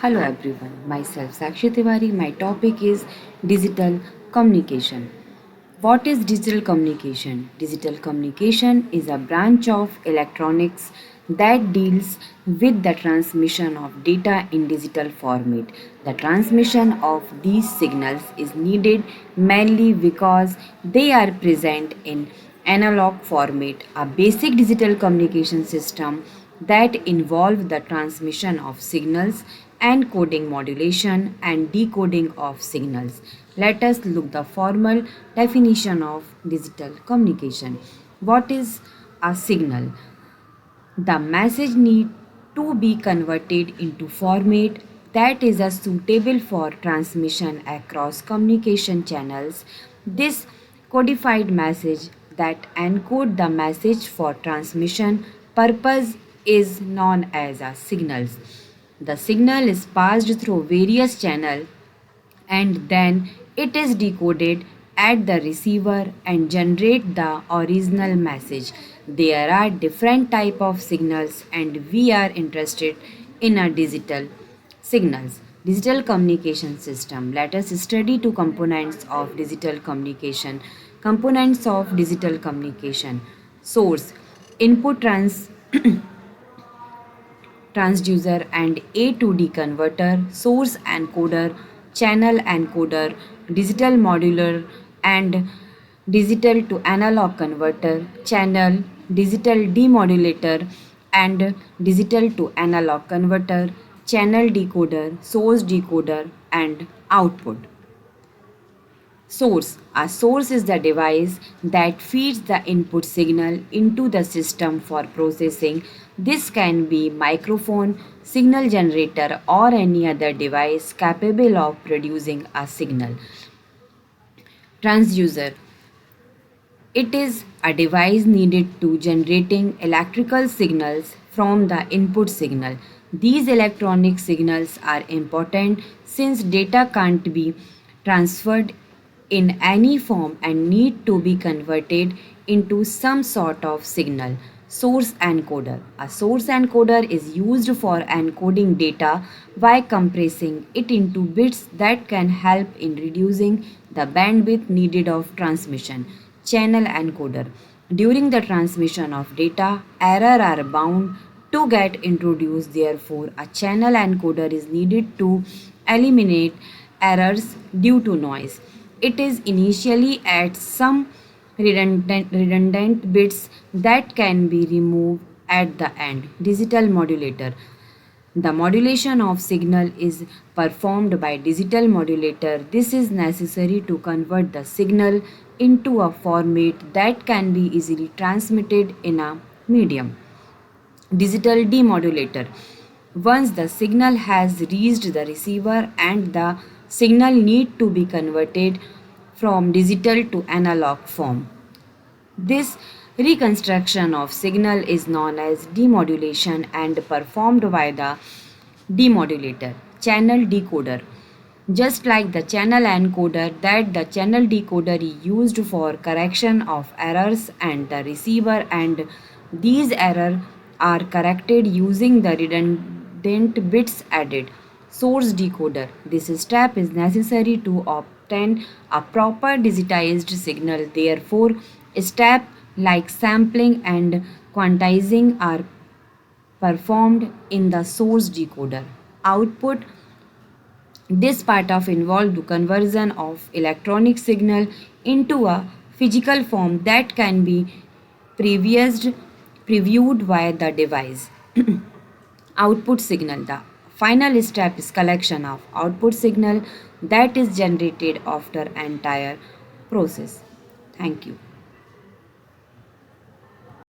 Hello everyone, myself Sakshi Tiwari. My topic is digital communication. What is digital communication? Digital communication is a branch of electronics that deals with the transmission of data in digital format. The transmission of these signals is needed mainly because they are present in analog format. A basic digital communication system that involve the transmission of signals, encoding, modulation and decoding of signals. Let us look the formal definition of digital communication. What is a signal? The message need to be converted into format that is a suitable for transmission across communication channels. This codified message that encode the message for transmission purpose is known as a signals. The signal is passed through various channels and then it is decoded at the receiver and generate the original message. There are different type of signals and we are interested in a digital signals. Digital communication system. Let us study two components of digital communication. Components of digital communication. Source, input transducer and A to D converter, source encoder, channel encoder, digital modular and digital to analog converter, channel, digital demodulator and digital to analog converter, channel decoder, source decoder and output. Source. A source is the device that feeds the input signal into the system for processing. This can be microphone, signal generator or any other device capable of producing a signal. Transducer. It is a device needed to generating electrical signals from the input signal. These electronic signals are important since data can't be transferred in any form and need to be converted into some sort of signal. Source encoder. A source encoder is used for encoding data by compressing it into bits that can help in reducing the bandwidth needed of transmission. Channel encoder. During the transmission of data, errors are bound to get introduced. Therefore, a channel encoder is needed to eliminate errors due to noise. It is initially at some redundant bits that can be removed at the end. Digital modulator. The modulation of signal is performed by digital modulator. This is necessary to convert the signal into a format that can be easily transmitted in a medium. Digital demodulator. Once the signal has reached the receiver and the signal need to be converted from digital to analog form. This reconstruction of signal is known as demodulation and performed by the demodulator. Channel decoder. Just like the channel encoder, that the channel decoder is used for correction of errors and the receiver, and these errors are corrected using the redundant bits added. Source decoder. This step is necessary to obtain a proper digitized signal. Therefore, steps like sampling and quantizing are performed in the source decoder. Output. This part of involved conversion of electronic signal into a physical form that can be previewed, previewed via the device. Output signal. The final step is collection of output signal that is generated after entire process. Thank you.